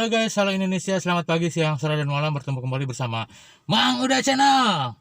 Halo guys, halo Indonesia, selamat pagi, siang, sore, dan malam. Bertemu kembali bersama Mang Uday Channel.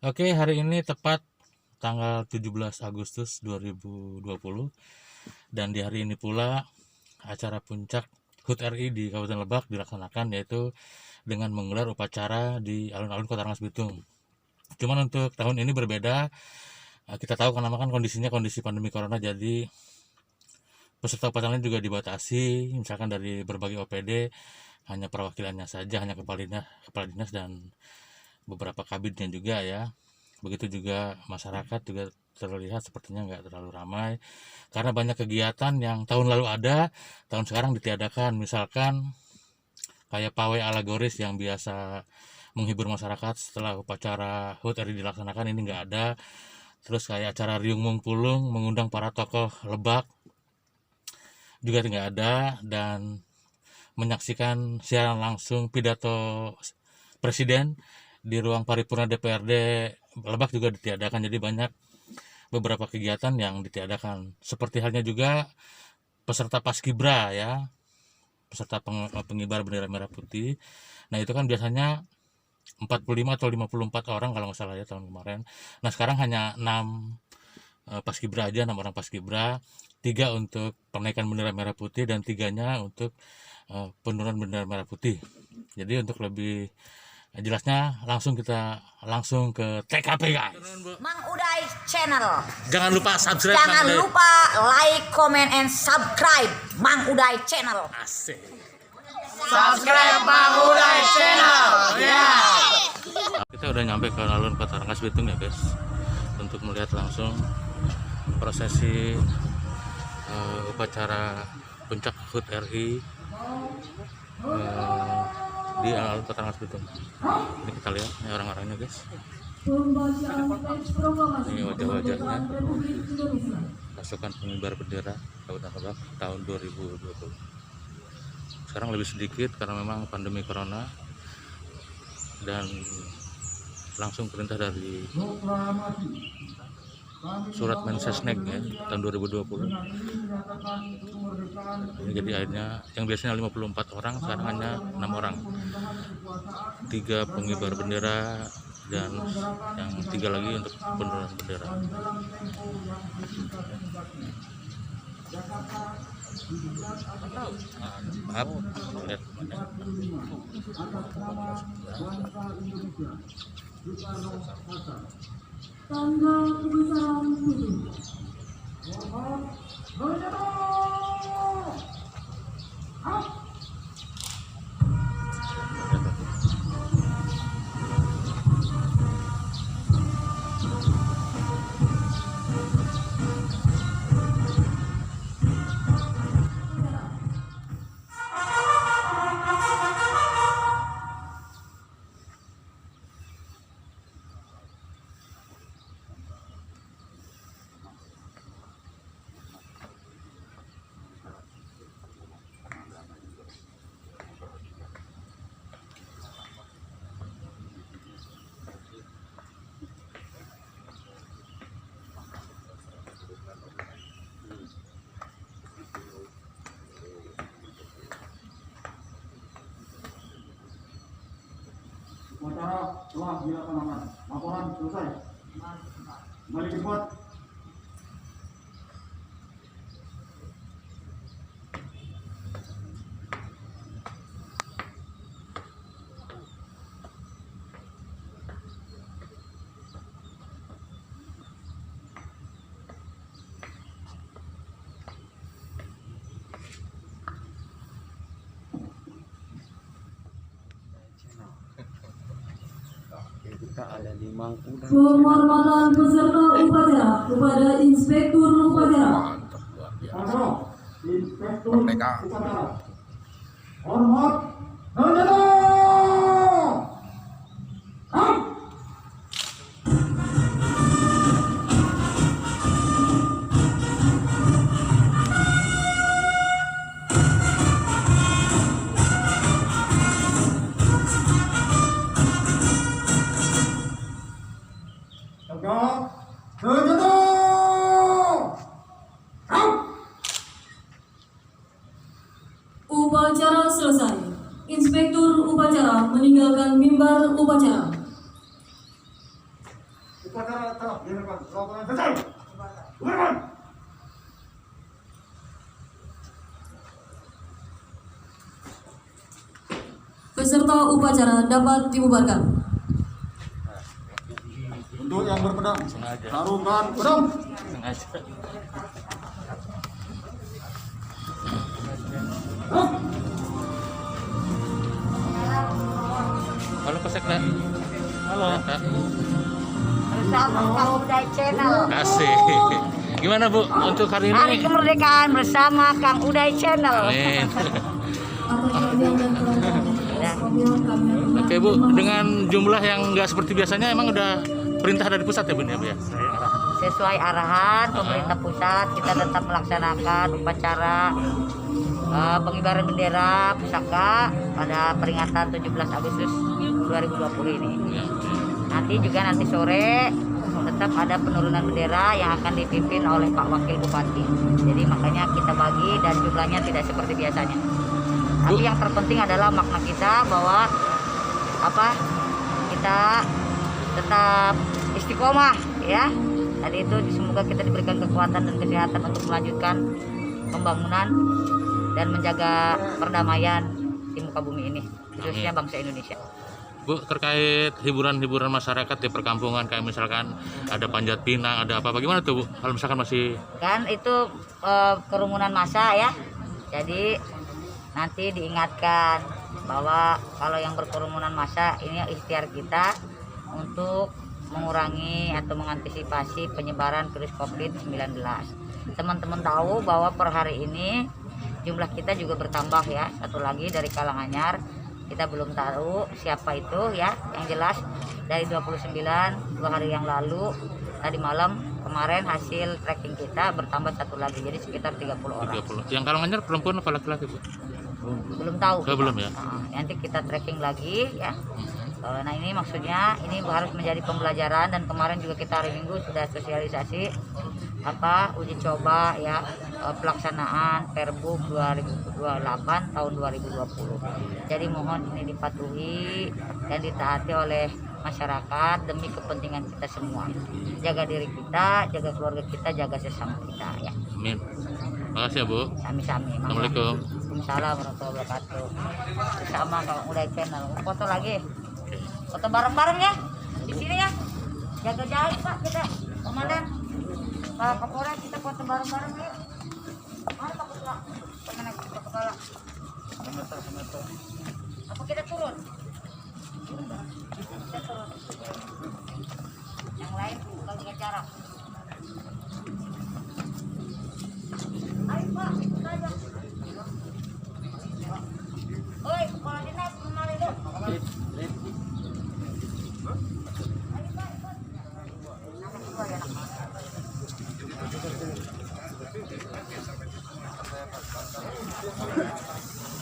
Oke, hari ini tepat tanggal 17 Agustus 2020. Dan di hari ini pula acara puncak HUT RI di Kabupaten Lebak dilaksanakan, yaitu dengan menggelar upacara di alun-alun Kota Rengas Bitung. Cuman untuk tahun ini berbeda. Kita tahu karena kan kondisinya kondisi pandemi corona, jadi peserta upacaranya juga dibatasi, misalkan dari berbagai OPD hanya perwakilannya saja, hanya kepala dinas dan beberapa kabinnya juga ya. Begitu juga masyarakat juga terlihat sepertinya nggak terlalu ramai karena banyak kegiatan yang tahun lalu ada, tahun sekarang ditiadakan. Misalkan kayak pawai alegoris yang biasa menghibur masyarakat setelah upacara HUT RI dilaksanakan, ini nggak ada. Terus kayak acara Riung Mungpulung mengundang para tokoh Lebak juga tidak ada, dan menyaksikan siaran langsung pidato presiden di ruang paripurna DPRD Lebak juga ditiadakan. Jadi banyak beberapa kegiatan yang ditiadakan, seperti halnya juga peserta Paskibra ya, peserta pengibar bendera merah putih. Nah itu kan biasanya 45 atau 54 orang kalau nggak salah ya tahun kemarin. Nah sekarang hanya 6 Paskibra aja, 6 orang Paskibra, 3 untuk penaikan bendera merah putih dan 3-nya untuk penurunan bendera merah putih. Jadi untuk lebih jelasnya kita langsung ke TKP guys. Mang Uday Channel. Jangan lupa subscribe. Jangan lupa like, comment, and subscribe Mang Uday Channel. Asik. Subscribe Mang Uday Channel. Ya. Kita udah nyampe ke alun Kota Rengas Bitung ya guys, untuk melihat langsung prosesi upacara puncak HUT RI di alun Kota Rengas Bitung. Ini kita lihat ini orang-orangnya guys. Ini wajah-wajahnya pasukan pengibar bendera Kabupaten Lebak tahun 2020. Sekarang lebih sedikit karena memang pandemi corona dan langsung perintah dari surat Mensesnek ya tahun 2020. Ini jadi akhirnya yang biasanya 54 orang sekarang hanya 6 orang, 3 pengibar bendera dan yang 3 lagi untuk penurunan bendera. Maaf, lihat tanggal kebesaran putih. Upacara telah dilaksanakan. Laporan selesai. Kembali ke tempat. Kita ada di Mang Uday. Penghormatan peserta upacara kepada Inspektur Upacara. Mantap luar biasa. Halo, Inspektur Merdeka. Upacara. Hormat, Nandana. Upacara Upacara selesai. Inspektur upacara meninggalkan mimbar upacara. Upacara telah dilakukan. Laporan selesai. Bubarkan. Peserta upacara dapat dibubarkan. Untuk yang berpedang, tarungkan pedang. Sengaja. Halo Pak Sekda. Halo Kak. Bersama Kang Uday Channel. Kasih. Gimana Bu untuk hari Hari ini? kemerdekaan bersama Kang Uday Channel. Amin. Atas kehadiran dan kelancaran. Apabila kami akan Oke Bu, dengan jumlah yang nggak seperti biasanya emang udah perintah dari pusat ya Bu ya Bu ya? Sesuai arahan pemerintah pusat, kita tetap melaksanakan upacara pengibaran bendera pusaka pada peringatan 17 Agustus 2020 ini. Ya. Nanti sore tetap ada penurunan bendera yang akan dipimpin oleh Pak Wakil Bupati. Jadi makanya kita bagi dan jumlahnya tidak seperti biasanya. Tapi yang terpenting adalah makna kita bahwa kita tetap istiqomah ya. Tadi itu semoga kita diberikan kekuatan dan kesehatan untuk melanjutkan pembangunan dan menjaga perdamaian di muka bumi ini, khususnya bangsa Indonesia. Bu, terkait hiburan-hiburan masyarakat di perkampungan kayak misalkan ada panjat pinang, ada apa bagaimana tuh Bu? Kalau misalkan masih Kan itu kerumunan massa ya. Jadi nanti diingatkan bahwa kalau yang berkerumunan massa ini ikhtiar kita untuk mengurangi atau mengantisipasi penyebaran virus COVID-19. Teman-teman tahu bahwa per hari ini jumlah kita juga bertambah ya. Satu lagi dari Karanganyar, kita belum tahu siapa itu ya. Yang jelas dari 29 2 hari yang lalu, tadi malam kemarin hasil tracking kita bertambah satu lagi, jadi sekitar 30 orang. 30. Yang Karanganyar perempuan apa laki-laki Bu? Belum tahu. Belum ya? Nanti kita tracking lagi ya. Nah ini maksudnya ini harus menjadi pembelajaran, dan kemarin juga kita hari Minggu sudah sosialisasi uji coba ya pelaksanaan Perbuk 2028 tahun 2020. Jadi mohon ini dipatuhi dan ditaati oleh masyarakat demi kepentingan kita semua. Jaga diri kita, jaga keluarga kita, jaga sesama kita ya. Amin. Makasih ya Bu. Sami-sami. Assalamualaikum. Waalaikumsalam warahmatullahi wabarakatuh. Bersama Kang Uday Channel. Foto lagi. Foto bareng-bareng ya. Di sini ya. Jaga jarak Pak kita. Komandan. Pak Kapolres, kita foto bareng-bareng ya. Mana Pak Kepala? Mana Pak Kepala? Semeter. Apa kita turun? Kita turun. Yang lain kalau jaga jarak. Ayo Pak, kita aja. Oi, kepala dinas kemari dong.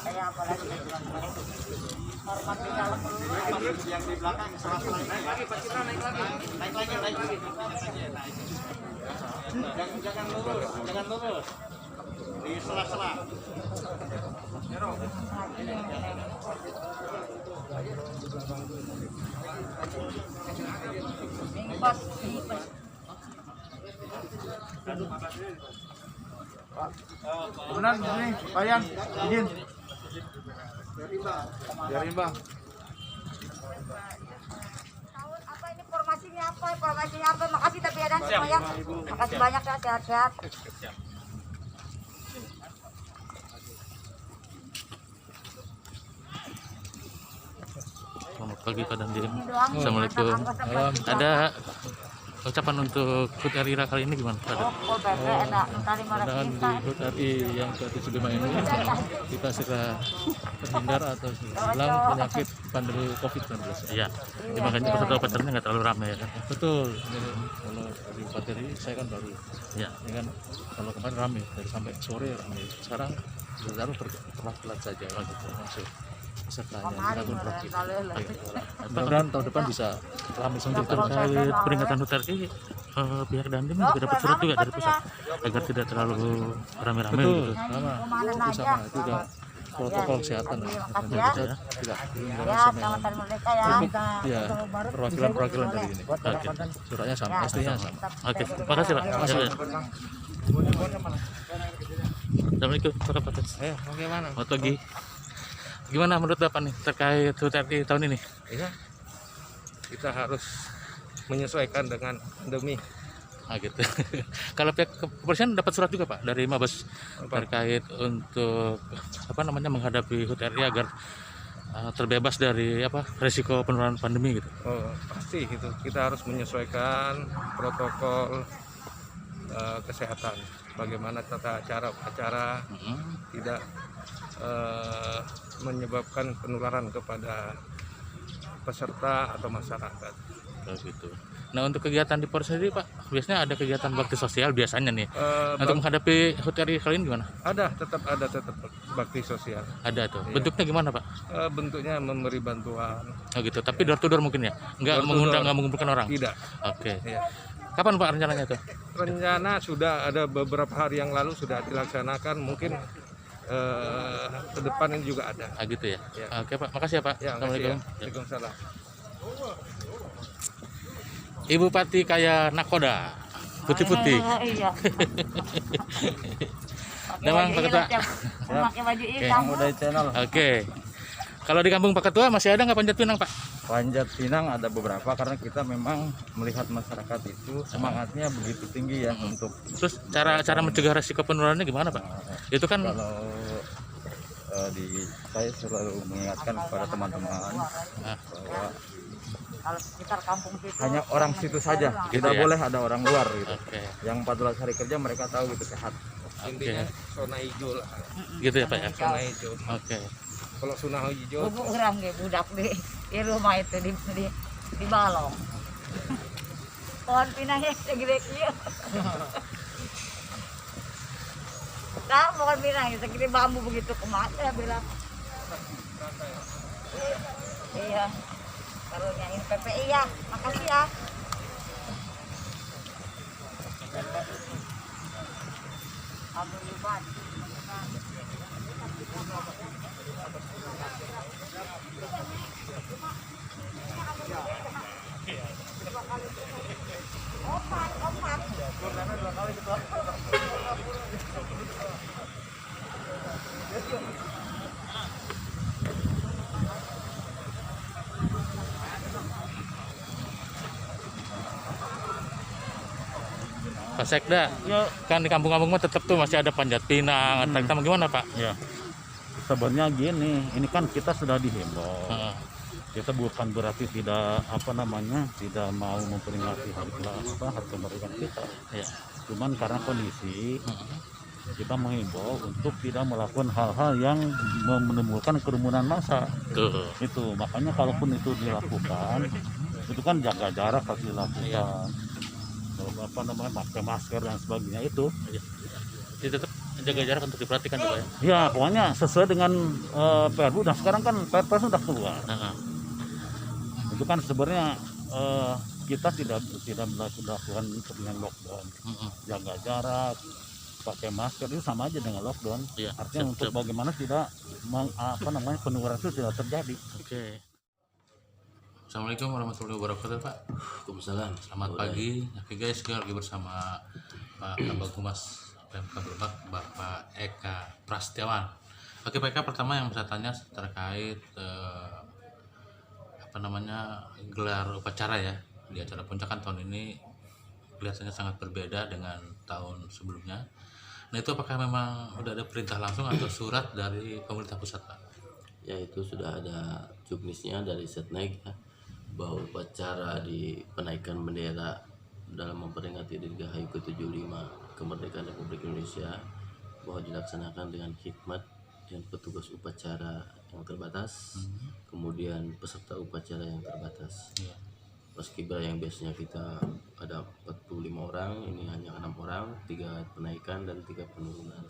Saya apalagi hormat di dalam Yang di belakang naik lagi Pak Citra, naik lagi. Jangan lurus. Di sela-sela. Kemudian ini, Pak Yan, izin. Biarin Bang. Apa ini formasinya apa? Makasih tapi ada semua ya. Makasih banyak ya, sehat-sehat. Selamat pagi Pak Dandim. Assalamualaikum. Ada ucapan untuk HUT RI kali ini gimana Pak? Oh, PP enak. Mudah-mudahan di HUT RI yang ke-75 ini kita segera terhindar atau hilang penyakit pandemi COVID-19. Iya. Jadi makanya peserta upacaranya nggak terlalu ramai ya kan? Betul. Jadi kalau di HUT RI saya kan baru. Iya. Ya kan kalau kemarin ramai dari sampai sore ramai. Sekarang baru telat saja masuk pesertanya. Kita pun proaktif. Mudah-mudahan tahun depan bisa ramai Untuk semua. terkait peringatan HUT RI, pihak Dandim juga dapat surat juga dari pusat agar tidak terlalu rame-rame Betul, gitu. sama itu udah protokol kesehatan. Makasih ya. Tidak Ya, selamat Hari Merdeka ya. ya perwakilan dari ini. Oke. Suratnya sama, pastinya sama. Oke, makasih Pak. Makasih. Assalamualaikum warahmatullahi wabarakatuh. Bagaimana? Selamat pagi. Gimana menurut Bapak nih terkait HUT RI tahun ini? Ya, kita harus menyesuaikan dengan pandemi. Ah gitu. Kalau pihak kepolisian dapat surat juga Pak dari Mabes terkait untuk menghadapi HUT RI agar terbebas dari resiko penularan pandemi gitu. Oh, pasti itu kita harus menyesuaikan protokol kesehatan. Bagaimana tata acara tidak menyebabkan penularan kepada peserta atau masyarakat. Oh, gitu. Nah untuk kegiatan di Polres sendiri Pak, biasanya ada kegiatan bakti sosial biasanya nih. Untuk menghadapi HUT RI kali ini gimana? Tetap ada bakti sosial. Ada tuh. Iya. Bentuknya gimana Pak? Bentuknya memberi bantuan. Oh gitu. Tapi door to door mungkin ya? Nggak Door to mengundang, door. nggak mengumpulkan orang? Tidak. Oke. Ya. Kapan Pak rencananya tuh? Rencana sudah ada beberapa hari yang lalu sudah dilaksanakan, mungkin ke depan ini juga ada. Ah gitu ya? Ya. Oke Pak, makasih ya Pak. Ya, Assalamualaikum. Waalaikumsalam. Ibu Pati kayak nakoda, putih-putih. Iya. Memang Pak Ketua. Pakai baju hitam. Udah channel Oke. Kalau di kampung Pak Ketua masih ada nggak panjat pinang Pak? Panjat Pinang ada beberapa karena kita memang melihat masyarakat itu semangatnya begitu tinggi ya untuk Terus cara mencegah resiko penularannya gimana Pak? Itu kan kalau saya selalu mengingatkan kepada teman-teman bahwa Kalau sekitar kampung situ hanya orang situ saja, Gitu tidak ya? boleh ada orang luar gitu. oke. Yang 14 hari kerja mereka tahu gitu sehat. Intinya zona hijau lah. Gitu ya Pak ya? Zona hijau. Oke. Kalau zona hijau Bubu orang ge budak di rumah itu di balong. Pohon pinangnya segede kieu. Nah, pohon pinang segede bambu begitu kemana bilang. Iya. Karunyain PPI ya. Makasih ya. Alhamdulillah. Pak Sekda, kan di kampung-kampung mah tetap tuh masih ada panjat pinang, tarik tambang gimana Pak? Ya. Sebenarnya gini, ini kan kita sudah dihimbau. Heeh. Kita bukan berarti tidak tidak mau memperingati hari kemerdekaan kita. Ya. Cuman karena kondisi kita menghimbau untuk tidak melakukan hal-hal yang menimbulkan kerumunan massa. Tuh. Itu makanya kalaupun itu dilakukan, itu kan jaga jarak harus dilakukan. Iya. Pakai masker dan sebagainya itu. Jadi tetap jaga jarak untuk diperhatikan Pak ya. Ya pokoknya sesuai dengan Perbu. Dan sekarang kan Perpres sudah keluar. Heeh. Itu kan sebenarnya kita tidak melakukan dengan lockdown. Heeh. Jaga jarak, pakai masker itu sama aja dengan lockdown. Iya, Artinya untuk siap. bagaimana tidak penularan itu tidak terjadi. Oke. Assalamualaikum warahmatullahi wabarakatuh Pak. Waalaikumsalam. Selamat pagi. Oke guys, kita lagi bersama Pak Kabag Humas PMK Lebak, Bapak Eka Prasetyawan. Oke Pak Eka, pertama yang saya tanya terkait gelar upacara ya di acara puncakan tahun ini kelihatannya sangat berbeda dengan tahun sebelumnya. Nah itu apakah memang udah ada perintah langsung atau surat dari pemerintah pusat Pak? Ya itu sudah ada juknisnya dari Setnek ya, bahwa upacara di penaikan bendera dalam memperingati Dirgahayu ke-75 kemerdekaan Republik Indonesia bahwa dilaksanakan dengan hikmat dan petugas upacara yang terbatas, kemudian peserta upacara yang terbatas. Iya. Paskibra yang biasanya kita ada 45 orang, ini hanya 6 orang, 3 penaikan dan 3 penurunan.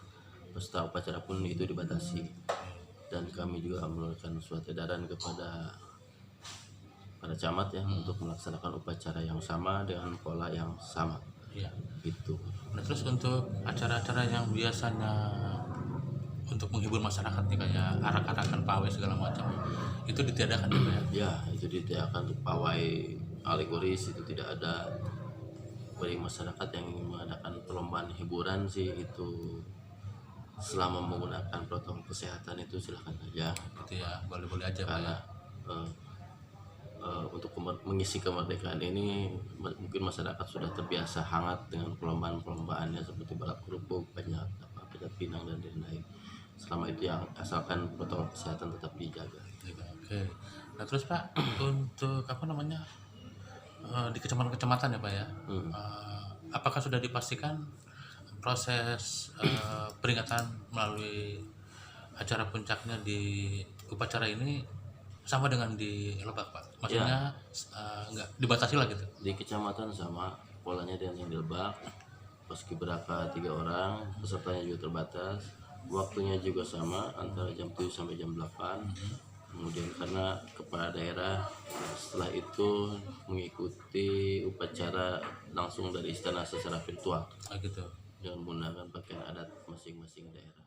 Peserta upacara pun itu dibatasi. Dan kami juga mengeluarkan surat edaran kepada para camat ya untuk melaksanakan upacara yang sama dengan pola yang sama. Iya. Itu. Nah terus untuk acara-acara yang biasanya untuk menghibur masyarakat nih kayak arak-arakan pawai segala macam itu ditiadakan ya Pak ya? Ya, itu ditiadakan untuk pawai alegoris, itu tidak ada. Bagi masyarakat yang ingin mengadakan perlombaan hiburan sih itu selama menggunakan protokol kesehatan itu silahkan saja. Gitu ya, boleh-boleh aja Pak Karena ya. untuk mengisi kemerdekaan ini mungkin masyarakat sudah terbiasa hangat dengan perlombaan-perlombaannya seperti balap kerupuk, panjat pinang dan lain-lain. Selama itu yang asalkan protokol kesehatan tetap dijaga. Oke. Nah terus Pak, untuk apa namanya di kecamatan-kecamatan ya Pak ya, apakah sudah dipastikan proses peringatan melalui acara puncaknya di upacara ini sama dengan di Lebak Pak? Maksudnya nggak dibatasi lah gitu? Di kecamatan sama polanya dengan yang di Lebak, paskibraka 3 orang, pesertanya juga terbatas, waktunya juga sama antara jam 7 sampai jam 8. Kemudian karena kepala daerah setelah itu mengikuti upacara langsung dari istana secara virtual Gitu. dengan menggunakan pakaian adat masing-masing daerah.